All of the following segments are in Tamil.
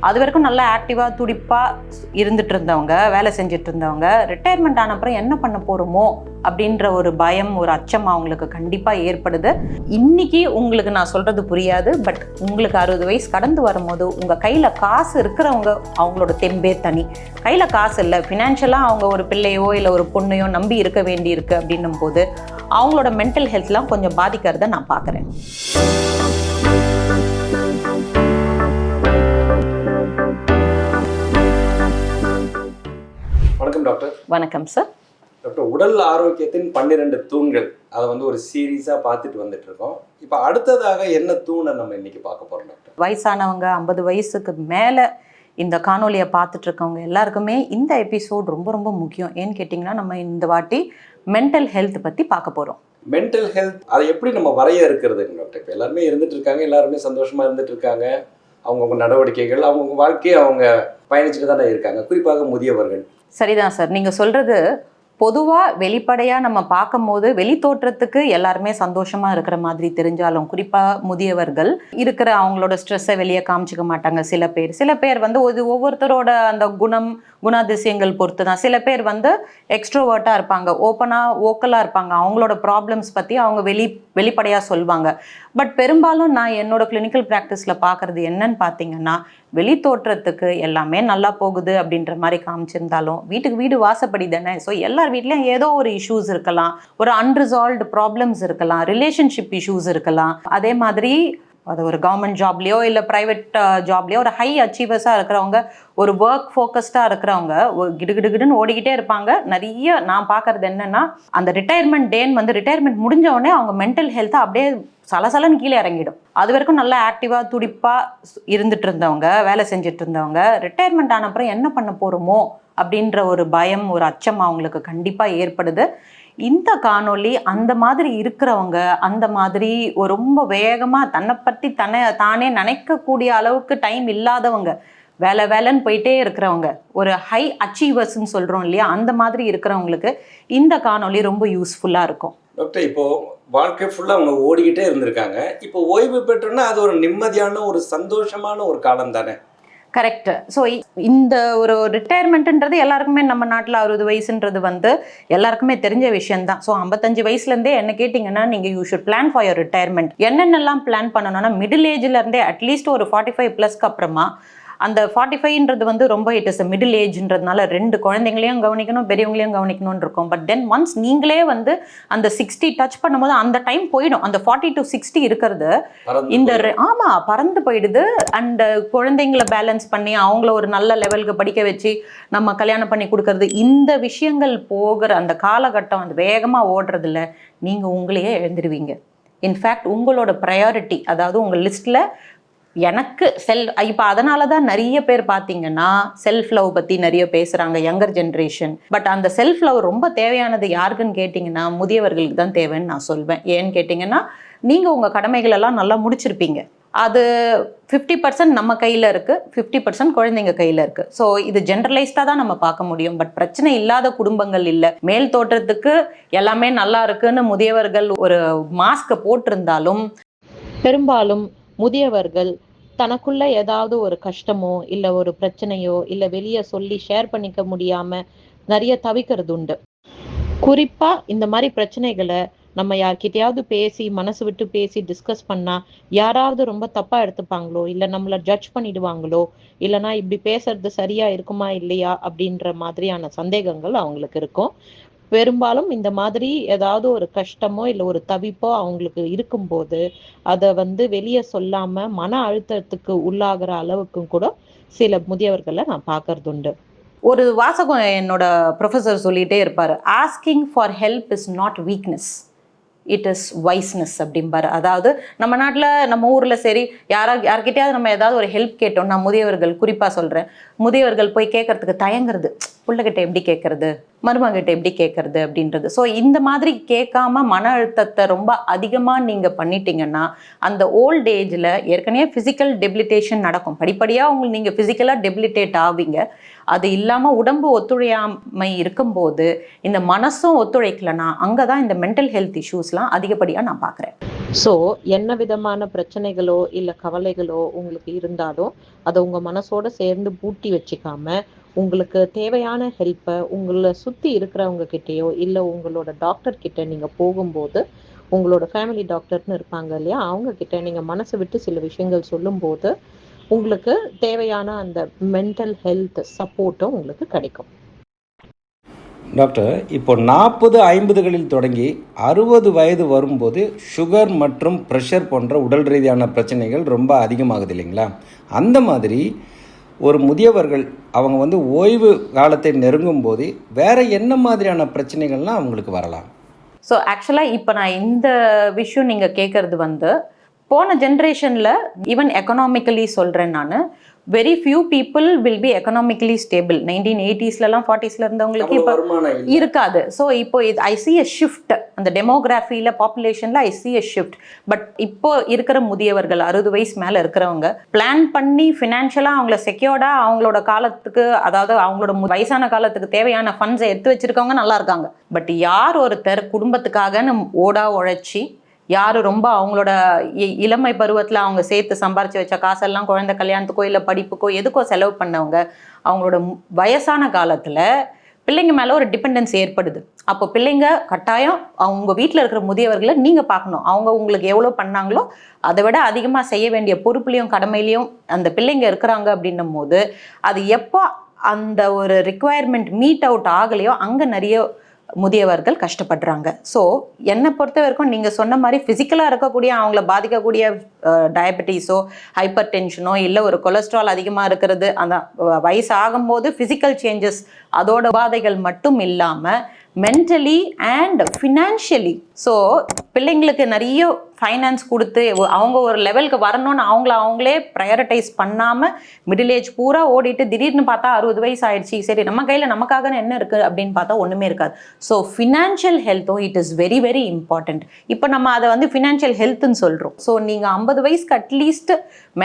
அது வரைக்கும் நல்லா ஆக்டிவாக துடிப்பாக இருந்துட்டு இருந்தவங்க, வேலை செஞ்சுட்டு இருந்தவங்க, ரிட்டையர்மெண்ட் ஆன அப்புறம் என்ன பண்ண போகிறோமோ அப்படின்ற ஒரு பயம், ஒரு அச்சம் அவங்களுக்கு கண்டிப்பாக ஏற்படுது. இன்னைக்கு உங்களுக்கு நான் சொல்கிறது புரியாது, பட் உங்களுக்கு 60 வயசு கடந்து வரும்போது உங்கள் கையில் காசு இருக்கிறவங்க அவங்களோட தெம்பே தனி. கையில் காசு இல்லை, ஃபினான்ஷியலாக அவங்க ஒரு பிள்ளையோ இல்லை ஒரு பொண்ணையோ நம்பி இருக்க வேண்டி இருக்குது அப்படின்னும் போது அவங்களோட மென்டல் ஹெல்த்லாம் கொஞ்சம் பாதிக்கிறத நான் பார்க்குறேன். வணக்கம் டாக்டர். வணக்கம் சார். டாக்டர், உடல் ஆரோக்கியத்தின் 12 தூண்கள், அதை ஒரு சீரீஸாக பார்த்துட்டு வந்துட்டு இருக்கோம். இப்போ அடுத்ததாக என்ன தூணை நம்ம இன்னைக்கு பார்க்க போகிறோம் டாக்டர்? வயசானவங்க 50 வயசுக்கு மேலே இந்த காணொலியை பார்த்துட்டு இருக்கவங்க எல்லாருக்குமே இந்த எபிசோட் ரொம்ப ரொம்ப முக்கியம். ஏன்னு கேட்டிங்கன்னா, நம்ம இந்த வாட்டி மென்டல் ஹெல்த் பற்றி பார்க்க போகிறோம். மென்டல் ஹெல்த் அதை எப்படி நம்ம வரையறுக்கிறது டாக்டர்? இப்போ எல்லாருமே இருந்துட்டு இருக்காங்க, எல்லாருமே சந்தோஷமாக இருந்துட்டு இருக்காங்க, அவங்கவுங்க நடவடிக்கைகள், அவங்கவுங்க வாழ்க்கையை அவங்க பயணிச்சுட்டு தானே இருக்காங்க, குறிப்பாக முதியவர்கள். சரிதான் சார், நீங்கள் சொல்கிறது பொதுவாக வெளிப்படையாக நம்ம பார்க்கும் போது வெளி தோற்றத்துக்கு எல்லாருமே சந்தோஷமாக இருக்கிற மாதிரி தெரிஞ்சாலும், குறிப்பாக முதியவர்கள் இருக்கிற அவங்களோட ஸ்ட்ரெஸ்ஸை வெளியே காமிச்சிக்க மாட்டாங்க. சில பேர் ஒவ்வொருத்தரோட அந்த குணாதிசயங்கள் பொறுத்து தான். சில பேர் எக்ஸ்ட்ரோவர்ட்டாக இருப்பாங்க, ஓக்கலாக இருப்பாங்க, அவங்களோட ப்ராப்ளம்ஸ் பற்றி அவங்க வெளிப்படையாக சொல்லுவாங்க. பட் பெரும்பாலும் நான் என்னோட கிளினிக்கல் ப்ராக்டிஸில் பார்க்குறது என்னன்னு பார்த்தீங்கன்னா, வெளி தோற்றத்துக்கு எல்லாமே நல்லா போகுது அப்படின்ற மாதிரி காமிச்சிருந்தாலும் வீட்டுக்கு வீடு வாசப்படி தானே. ஸோ எல்லார் வீட்லேயும் ஏதோ ஒரு இஷ்யூஸ் இருக்கலாம், ஒரு அன்ரிசால்வ்டு ப்ராப்ளம்ஸ் இருக்கலாம், ரிலேஷன்ஷிப் இஷ்யூஸ் இருக்கலாம். அதே மாதிரி அது ஒரு கவர்மெண்ட் ஜாப்லேயோ இல்லை ப்ரைவேட் ஜாப்லேயோ ஒரு ஹை அச்சீவர்ஸாக இருக்கிறவங்க, ஒரு ஒர்க் ஃபோக்கஸ்டாக இருக்கிறவங்க கிடுகிடுன்னு ஓடிக்கிட்டே இருப்பாங்க. நிறைய நான் பார்க்குறது என்னென்னா, அந்த ரிட்டையர்மெண்ட் முடிஞ்ச உடனே அவங்க மென்டல் ஹெல்த்தை அப்படியே சலசலன்னு கீழே இறங்கிடும். அது வரைக்கும் நல்லா ஆக்டிவாக துடிப்பாக இருந்துட்டு இருந்தவங்க, வேலை செஞ்சுட்டு இருந்தவங்க, ரிட்டையர்மெண்ட் ஆன அப்புறம் என்ன பண்ண போகிறோமோ அப்படின்ற ஒரு பயம், ஒரு அச்சம் அவங்களுக்கு கண்டிப்பாக ஏற்படுது. இந்த காணொலி அந்த மாதிரி இருக்கிறவங்க, அந்த மாதிரி ரொம்ப வேகமாக தன்னை பற்றி தானே நினைக்கக்கூடிய அளவுக்கு டைம் இல்லாதவங்க, வேலைன்னு போயிட்டே இருக்கிறவங்க, ஒரு ஹை அச்சீவர்ஸ்ன்னு சொல்கிறோம் இல்லையா, அந்த மாதிரி இருக்கிறவங்களுக்கு இந்த காணொலி ரொம்ப யூஸ்ஃபுல்லாக இருக்கும். டாக்டர், இப்போ வாழ்க்கை ஃபுல்லாக அவங்க ஓடிக்கிட்டே இருந்திருக்காங்க, இப்போ ஓய்வு பெற்றோன்னா அது ஒரு நிம்மதியான, ஒரு சந்தோஷமான ஒரு காலம் தானே? கரெக்ட். ஸோ இந்த ஒரு ரிட்டையர்மெண்ட்டுன்றது எல்லாருக்குமே, நம்ம நாட்டில் 60 வயசுன்றது எல்லாருக்குமே தெரிஞ்ச விஷயம்தான். ஸோ 55 வயசுலேருந்தே என்ன கேட்டிங்கன்னா, நீங்கள் you should plan for your retirement. என்னென்னலாம் பிளான் பண்ணணும்னா, மிடில் ஏஜ்லேருந்தே அட்லீஸ்ட் ஒரு 45+ அப்புறமா, அந்த 45ன்றது ரொம்ப இட் இஸ் மிடில் ஏஜ்ன்றதுனால 2 குழந்தைங்களையும் கவனிக்கணும், பெரியவங்களையும் கவனிக்கணும்னு இருக்கும். பட் தென் ஒன்ஸ் நீங்களே அந்த 60 டச் பண்ணும்போது அந்த டைம் போயிடும். அந்த 40 to 60 இருக்கிறது பறந்து போயிடுது. அண்ட் குழந்தைங்களை பேலன்ஸ் பண்ணி அவங்கள ஒரு நல்ல லெவலுக்கு படிக்க வச்சு நம்ம கல்யாணம் பண்ணி கொடுக்கறது, இந்த விஷயங்கள் போகிற அந்த காலகட்டம் வேகமாக ஓடுறதில்ல, நீங்கள் உங்களையே எழுந்துருவீங்க. இன்ஃபேக்ட் உங்களோட ப்ரையாரிட்டி, அதாவது உங்கள் லிஸ்ட்டில் எனக்கு இப்போ அதனால தான் நிறைய பேர் பார்த்தீங்கன்னா செல்ஃப் லவ் பற்றி நிறைய பேசுகிறாங்க, யங்கர் ஜென்ரேஷன். பட் அந்த செல்ஃப் லவ் ரொம்ப தேவையானது யாருக்குன்னு கேட்டிங்கன்னா, முதியவர்களுக்கு தான் தேவைன்னு நான் சொல்வேன். ஏன்னு கேட்டிங்கன்னா, நீங்கள் உங்கள் கடமைகளெல்லாம் நல்லா முடிச்சிருப்பீங்க. அது 50% நம்ம கையில் இருக்குது, 50% குழந்தைங்க கையில் இருக்குது. ஸோ இது ஜென்ரலைஸ்டாக தான் நம்ம பார்க்க முடியும். பட் பிரச்சனை இல்லாத குடும்பங்கள் இல்லை. மேல் தோற்றத்துக்கு எல்லாமே நல்லா இருக்குன்னு முதியவர்கள் ஒரு மாஸ்கை போட்டிருந்தாலும், பெரும்பாலும் முதியவர்கள் தனக்குள்ள ஏதாவது ஒரு கஷ்டமோ இல்லை ஒரு பிரச்சனையோ இல்லை வெளியே சொல்லி ஷேர் பண்ணிக்க முடியாம நிறைய தவிக்கிறது உண்டு. குறிப்பா இந்த மாதிரி பிரச்சனைகளை நம்ம யார்கிட்டயாவது பேசி, மனசு விட்டு பேசி டிஸ்கஸ் பண்ணா யாராவது ரொம்ப தப்பா எடுத்துப்பாங்களோ, இல்லை நம்மளை ஜட்ஜ் பண்ணிடுவாங்களோ, இல்லைனா இப்படி பேசுறது சரியா இருக்குமா இல்லையா அப்படின்ற மாதிரியான சந்தேகங்கள் அவங்களுக்கு இருக்கும். பெரும்பாலும் இந்த மாதிரி ஏதாவது ஒரு கஷ்டமோ இல்லை ஒரு தவிப்போ அவங்களுக்கு இருக்கும்போது அதை வெளியே சொல்லாம மன அழுத்தத்துக்கு உள்ளாகிற அளவுக்கும் கூட சில முதியவர்களை நான் பார்க்கறது உண்டு. ஒரு வாசகம் என்னோட ப்ரொஃபஸர் சொல்லிகிட்டே இருப்பார், asking for help is not weakness, it is wiseness அப்படிம்பாரு. அதாவது நம்ம நாட்டில், நம்ம ஊரில் சரி யார்கிட்டயாவது நம்ம ஏதாவது ஒரு ஹெல்ப் கேட்டோம், நான் முதியவர்கள் குறிப்பாக சொல்கிறேன், முதியவர்கள் போய் கேட்கறதுக்கு தயங்குறது, பிள்ளைகிட்ட எப்படி கேட்கறது, மருமகிட்ட எப்படி கேட்கறது அப்படின்றது. ஸோ இந்த மாதிரி கேட்காம மன அழுத்தத்தை ரொம்ப அதிகமாக நீங்கள் பண்ணிட்டீங்கன்னா, அந்த ஓல்ட் ஏஜில் ஏற்கனவே ஃபிசிக்கல் டெபிலிட்டேஷன் நடக்கும். படிப்படியாக நீங்கள் ஃபிசிக்கலாக டெபிலிட்டேட் ஆவீங்க. அது இல்லாமல் உடம்பு ஒத்துழையாமை இருக்கும்போது இந்த மனசும் ஒத்துழைக்கலைன்னா அங்கே தான் இந்த மென்டல் ஹெல்த் இஷ்யூஸ்லாம் அதிகப்படியாக நான் பார்க்குறேன். ஸோ என்ன விதமான பிரச்சனைகளோ இல்லை கவலைகளோ உங்களுக்கு இருந்தாலும் அதை உங்கள் மனசோட சேர்ந்து பூட்டி வச்சுக்காம உங்களுக்கு தேவையான ஹெல்ப்பை உங்களை சுற்றி இருக்கிறவங்க கிட்டேயோ இல்லை உங்களோட டாக்டர் கிட்ட நீங்கள் போகும்போது உங்களோட ஃபேமிலி டாக்டர்னு இருப்பாங்க இல்லையா, அவங்க கிட்ட நீங்கள் மனசை விட்டு சில விஷயங்கள் சொல்லும்போது உங்களுக்கு தேவையான அந்த மென்டல் ஹெல்த் சப்போர்ட்டும் உங்களுக்கு கிடைக்கும். டாக்டர், இப்போ 40-50களில் தொடங்கி 60 வயது வரும்போது சுகர் மற்றும் ப்ரெஷர் போன்ற உடல் ரீதியான பிரச்சனைகள் ரொம்ப அதிகமாகுது இல்லைங்களா? அந்த மாதிரி ஒரு முதியவர்கள் அவங்க ஓய்வு காலத்தை நெருங்கும் போது வேற என்ன மாதிரியான பிரச்சனைகள்லாம் அவங்களுக்கு வரலாம்? ஸோ ஆக்சுவலாக இப்போ நான் இந்த விஷயம் நீங்கள் கேட்குறது போன ஜென்ரேஷனில் ஈவன் எக்கனாமிக்கலி சொல்கிறேன் நான், very few people will be economically stable. 1980ஸ்லாம் 40ஸ்ல இருந்தவங்களுக்கு இப்போ இருக்காது. ஸோ இப்போ ஐ சி எ ஷிஃப்ட், அந்த டெமோகிராஃபியில் பாப்புலேஷனில் ஐ சி எ ஷிஃப்ட். பட் இப்போ இருக்கிற முதியவர்கள் 60 வயசு மேலே இருக்கிறவங்க பிளான் பண்ணி ஃபினான்ஷியலாக அவங்கள செக்யூர்டாக அவங்களோட காலத்துக்கு, அதாவது அவங்களோட வயசான காலத்துக்கு தேவையான ஃபண்ட்ஸை எடுத்து வச்சிருக்கவங்க நல்லா இருக்காங்க. பட் யார் ஒருத்தர் குடும்பத்துக்காகன்னு ஓடா உழைச்சி, யார் ரொம்ப அவங்களோட இளமை பருவத்தில் அவங்க சேர்த்து சம்பாரிச்சு வச்ச காசெல்லாம் குழந்தை கல்யாணத்துக்கோ இல்லை படிப்புக்கோ எதுக்கோ செலவு பண்ணவங்க, அவங்களோட வயசான காலத்தில் பிள்ளைங்க மேலே ஒரு டிபெண்டன்ஸ் ஏற்படுது. அப்போ பிள்ளைங்க கட்டாயம் அவங்க வீட்டில் இருக்கிற முதியவர்களை நீங்கள் பார்க்கணும். அவங்க உங்களுக்கு எவ்வளோ பண்ணாங்களோ அதை விட அதிகமாக செய்ய வேண்டிய பொறுப்புலையும் கடமையிலையும் அந்த பிள்ளைங்க இருக்கிறாங்க அப்படின்னும் போது, அது எப்போ அந்த ஒரு ரிக்குவயர்மெண்ட் மீட் அவுட் ஆகலையோ அங்கே நிறைய முதியவர்கள் கஷ்டப்படுறாங்க. ஸோ என்னை பொறுத்த வரைக்கும் நீங்கள் சொன்ன மாதிரி ஃபிசிக்கலாக இருக்கக்கூடிய அவங்கள பாதிக்கக்கூடிய டயபெட்டிஸோ ஹைப்பர் டென்ஷனோ இல்லை ஒரு கொலஸ்ட்ரால் அதிகமாக இருக்கிறது, அந்த வயசு ஆகும்போது ஃபிசிக்கல் சேஞ்சஸ் அதோட உபாதைகள் மட்டும் இல்லாமல் மென்டலி அண்ட் ஃபினான்ஷியலி, ஸோ பிள்ளைங்களுக்கு நிறைய ஃபைனான்ஸ் கொடுத்து அவங்க ஒரு லெவலுக்கு வரணும்னு அவங்களே ப்ரையாரிட்டைஸ் பண்ணாமல் மிடில் ஏஜ் பூரா ஓடிட்டு திடீர்னு பார்த்தா 60 வயசு ஆயிடுச்சு, சரி நம்ம கையில் நமக்காக என்ன இருக்குது அப்படின்னு பார்த்தா ஒன்றுமே இருக்காது. ஸோ ஃபினான்ஷியல் ஹெல்த்தும் it is very very important. இப்போ நம்ம அதை ஃபினான்ஷியல் ஹெல்த்துன்னு சொல்கிறோம். ஸோ நீங்கள் 50 வயசுக்கு அட்லீஸ்ட்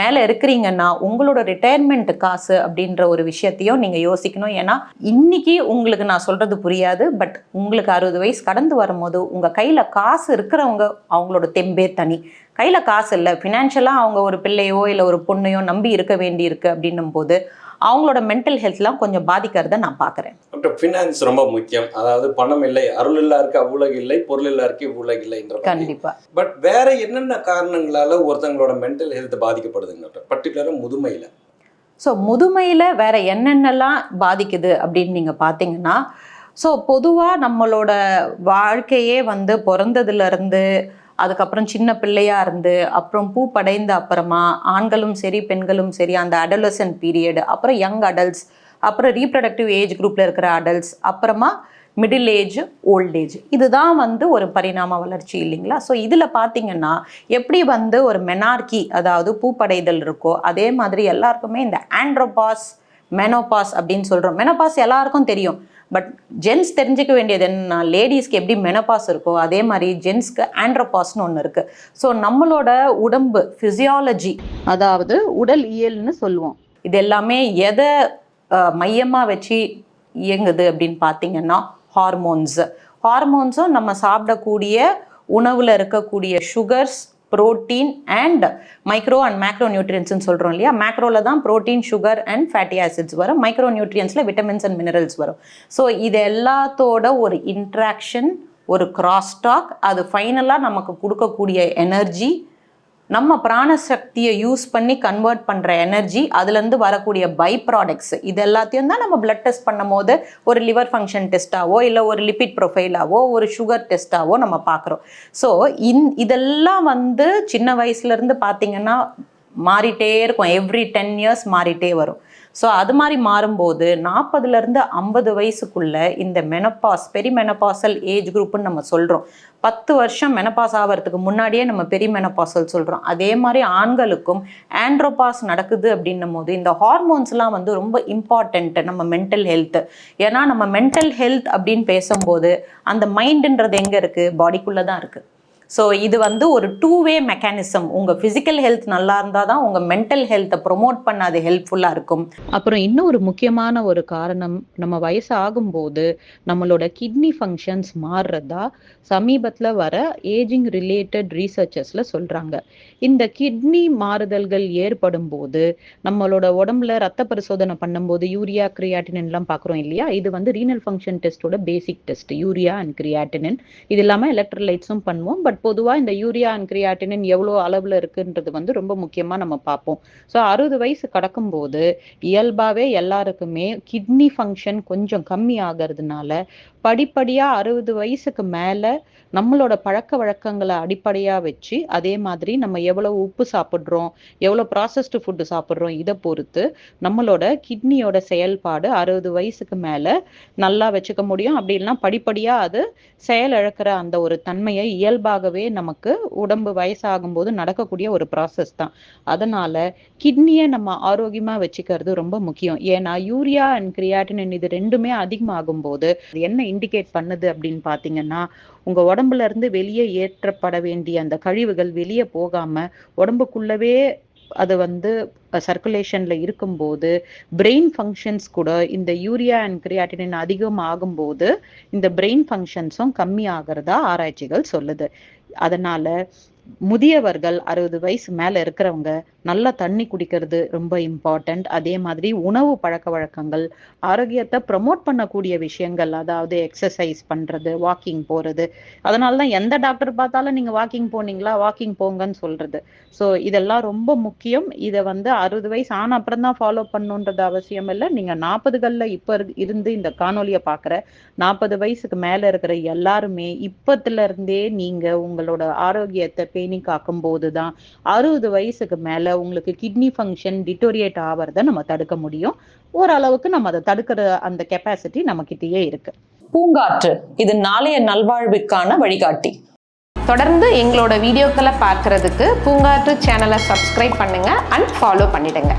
மேலே இருக்கிறீங்கன்னா உங்களோட ரிட்டையர்மெண்ட் காசு அப்படின்ற ஒரு விஷயத்தையும் நீங்கள் யோசிக்கணும். ஏன்னா இன்னைக்கு உங்களுக்கு நான் சொல்கிறது புரியாது, பட் உங்களுக்கு 60 வயசு கடந்து வரும்போது உங்கள் கையில் காசு இருக்கிறவங்க அவங்களோட தெம்பே தனி. கையில் காசு இல்லை, ஃபினான்ஷியலாக அவங்க ஒரு பிள்ளையோ இல்லை ஒரு பொண்ணையோ நம்பி இருக்க வேண்டி இருக்கு அப்படின்னும் போது அவங்களோட மென்டல் ஹெல்த்லாம் கொஞ்சம் பாதிக்கிறத நான் பார்க்குறேன். ஃபினான்ஸ் ரொம்ப முக்கியம். அதாவது பணம் இல்லை, அருள் இல்லாருக்கு அவ்வுலகு இல்லை, பொருள் இல்லாருக்கு இவ்வுலகு இல்லைன்ற. கண்டிப்பாக. பட் வேற என்னென்ன காரணங்களால ஒருத்தங்களோட மென்டல் ஹெல்த் பாதிக்கப்படுதுங்க பர்டிகுலராக முதுமையில்? ஸோ முதுமையில் வேற என்னென்னலாம் பாதிக்குது அப்படின்னு நீங்கள் பார்த்தீங்கன்னா, ஸோ பொதுவாக நம்மளோட வாழ்க்கையே பிறந்ததுலேருந்து அதுக்கப்புறம் சின்ன பிள்ளையா இருந்து அப்புறம் பூப்படைந்த அப்புறமா ஆண்களும் சரி பெண்களும் சரி அந்த அடலசன்ட் பீரியடு, அப்புறம் யங் அடல்ட்ஸ், அப்புறம் ரீப்ரடக்டிவ் ஏஜ் குரூப்பில் இருக்கிற அடல்ட்ஸ், அப்புறமா மிடில் ஏஜ், ஓல்ட் ஏஜ், இதுதான் ஒரு பரிணாம வளர்ச்சி இல்லைங்களா? ஸோ இதில் பார்த்தீங்கன்னா எப்படி ஒரு மெனார்கி, அதாவது பூப்படைதல் இருக்கோ அதே மாதிரி எல்லாருக்குமே இந்த ஆண்ட்ரோபாஸ் மெனோபாஸ் அப்படின்னு சொல்கிறோம். மெனோபாஸ் எல்லாருக்கும் தெரியும், பட் ஜென்ஸ் தெரிஞ்சுக்க வேண்டியது என்னன்னா, லேடிஸ்க்கு எப்படி மெனோபாஸ் இருக்கோ அதே மாதிரி ஜென்ஸ்க்கு ஆண்ட்ரோபாஸ்னு ஒன்று இருக்குது. ஸோ நம்மளோட உடம்பு ஃபிசியாலஜி, அதாவது உடல் இயல்னு சொல்லுவோம், இது எல்லாமே எதை மையமாக வச்சு இயங்குது அப்படின்னு பார்த்தீங்கன்னா ஹார்மோன்ஸும் நம்ம சாப்பிடக்கூடிய உணவில் இருக்கக்கூடிய sugars, protein and micro and macro நியூட்ரியன்ஸ்னு சொல்கிறோம் இல்லையா? மேக்ரோவில் தான் protein, sugar and fatty acids வரும், மைக்ரோ நியூட்ரியன்ஸில் விட்டமின்ஸ் அண்ட் மினரல்ஸ் வரும். ஸோ இது எல்லாத்தோட ஒரு இன்ட்ராக்ஷன், ஒரு கிராஸ்டாக், அது ஃபைனலாக நமக்கு கொடுக்கக்கூடிய எனர்ஜி, நம்ம பிராணசக்தியை யூஸ் பண்ணி கன்வெர்ட் பண்ணுற எனர்ஜி, அதுலேருந்து வரக்கூடிய பை ப்ராடக்ட்ஸ், இது எல்லாத்தையும் தான் நம்ம பிளட் டெஸ்ட் பண்ணும் போது ஒரு லிவர் ஃபங்க்ஷன் டெஸ்ட்டாவோ இல்லை ஒரு லிபிட் ப்ரொஃபைலாவோ ஒரு சுகர் டெஸ்ட்டாவோ நம்ம பார்க்குறோம். ஸோ இதெல்லாம் சின்ன வயசுலேருந்து பார்த்திங்கன்னா மாறிட்டே இருக்கும், எவ்ரி 10 years மாறிட்டே வரும். ஸோ அது மாதிரி மாறும்போது 40லேருந்து 50 வயசுக்குள்ளே இந்த மெனப்பாஸ், பெரிமெனப்பாசல் ஏஜ் குரூப்புன்னு நம்ம சொல்கிறோம். 10 வருஷம் மெனப்பாஸ் ஆகிறதுக்கு முன்னாடியே நம்ம பெரிமெனப்பாசல் சொல்கிறோம். அதே மாதிரி ஆண்களுக்கும் ஆண்ட்ரோபாஸ் நடக்குது அப்படின்னும் போது இந்த ஹார்மோன்ஸ்லாம் ரொம்ப இம்பார்ட்டண்ட்டு நம்ம மென்டல் ஹெல்த்து. ஏன்னா நம்ம மென்டல் ஹெல்த் அப்படின்னு பேசும்போது அந்த மைண்டுன்றது எங்கே இருக்குது? பாடிக்குள்ளே தான் இருக்குது. ஸோ இது வந்து ஒரு 2-வே மெக்கானிசம். உங்கள் ஃபிசிக்கல் ஹெல்த் நல்லா இருந்தால் தான் உங்கள் மென்டல் ஹெல்த்தை ப்ரொமோட் பண்ண அது ஹெல்ப்ஃபுல்லாக இருக்கும். அப்புறம் இன்னொரு முக்கியமான ஒரு காரணம், நம்ம வயசு ஆகும்போது நம்மளோட கிட்னி ஃபங்க்ஷன்ஸ் மாறுறதா சமீபத்தில் வர ஏஜிங் ரிலேட்டட் ரீசர்ச்சஸில் சொல்கிறாங்க. இந்த கிட்னி மாறுதல்கள் ஏற்படும் போது நம்மளோட உடம்புல ரத்த பரிசோதனை பண்ணும்போது யூரியா கிரியாட்டினின்லாம் பார்க்குறோம் இல்லையா, இது வந்து ரீனல் ஃபங்க்ஷன் டெஸ்ட்டோட basic test, urea and creatinine. இது இல்லாமல் எலக்ட்ரோலைட்ஸும் பண்ணுவோம். பட் பொதுவாக இந்த யூரியா அண்ட் கிரியாட்டினின் எவ்வளோ அளவில் இருக்குன்றது வந்து ரொம்ப முக்கியமாக நம்ம பார்ப்போம். ஸோ 60 வயசு கடக்கும்போது இயல்பாகவே எல்லாருக்குமே கிட்னி ஃபங்க்ஷன் கொஞ்சம் கம்மி ஆகிறதுனால படிப்படியாக 60 வயசுக்கு மேலே நம்மளோட பழக்க வழக்கங்களை அடிப்படையாக வச்சு, அதே மாதிரி நம்ம எவ்வளோ உப்பு சாப்பிட்றோம், எவ்வளோ ப்ராசஸ்டு ஃபுட்டு சாப்பிட்றோம், இதை பொறுத்து நம்மளோட கிட்னியோட செயல்பாடு 60 வயசுக்கு மேலே நல்லா வச்சுக்க முடியும். அப்படி இல்லைன்னா படிப்படியாக அது செயலிழக்கிற அந்த ஒரு தன்மையை இயல்பாகவே நமக்கு உடம்பு வயசாகும்போது நடக்கக்கூடிய ஒரு ப்ராசஸ் தான். அதனால கிட்னியை நம்ம ஆரோக்கியமாக வச்சுக்கிறது ரொம்ப முக்கியம். ஏன்னா யூரியா அண்ட் கிரியாட்டினின் இது ரெண்டுமே அதிகமாகும் போது அது என்ன இண்டிகேட் பண்ணுது அப்படின்னு பார்த்தீங்கன்னா, உங்க உடம்புல இருந்து வெளியே ஏற்றப்பட வேண்டிய அந்த கழிவுகள் வெளியே போகாம உடம்புக்குள்ளவே அது வந்து சர்க்குலேஷன்ல இருக்கும்போது பிரெயின் ஃபங்க்ஷன்ஸ் கூட இந்த யூரியா அண்ட் கிரியாட்டினின் அதிகம் ஆகும்போது இந்த பிரெயின் ஃபங்க்ஷன்ஸும் கம்மி ஆகிறதா ஆராய்ச்சிகள் சொல்லுது. அதனால முதியவர்கள் 60 வயசு மேல இருக்கிறவங்க நல்லா தண்ணி குடிக்கிறது ரொம்ப இம்பார்ட்டன்ட். அதே மாதிரி உணவு பழக்க வழக்கங்கள், ஆரோக்கியத்தை ப்ரமோட் பண்ணக்கூடிய விஷயங்கள், அதாவது எக்ஸசைஸ் பண்றது, வாக்கிங் போறது. அதனால தான் எந்த டாக்டர் பார்த்தாலும் நீங்க வாக்கிங் போனீங்களா, வாக்கிங் போங்கன்னு சொல்றது. ஸோ இதெல்லாம் ரொம்ப முக்கியம். இதை வந்து 60 வயசு ஆன அப்புறம் தான் ஃபாலோ பண்ணணுன்றது அவசியம் இல்லை. நீங்க 40கள்ல இப்ப இருந்து இந்த காணொலியை பார்க்குற 40 வயசுக்கு மேல இருக்கிற எல்லாருமே இப்பத்துல இருந்தே நீங்க உங்களோட ஆரோக்கியத்தை பேணி காக்கும் போதுதான் 60 வயசுக்கு மேல உங்களுக்கு கிட்னி ஃபங்க்ஷன் டிட்டோரியேட் ஆவறத நம்ம தடுக்க முடியும். ஓரளவுக்கு நம்ம அதை தடுக்கிற அந்த கெப்பாசிட்டி நம்ம கிட்டயே இருக்கு. பூங்காற்று இது நாளைய நல்வாழ்வுக்கான வழிகாட்டி. தொடர்ந்து எங்களோட வீடியோக்களை பார்க்கறதுக்கு பூங்காற்று சேனலை சப்ஸ்கிரைப் பண்ணுங்க அண்ட் ஃபாலோ பண்ணிடுங்க.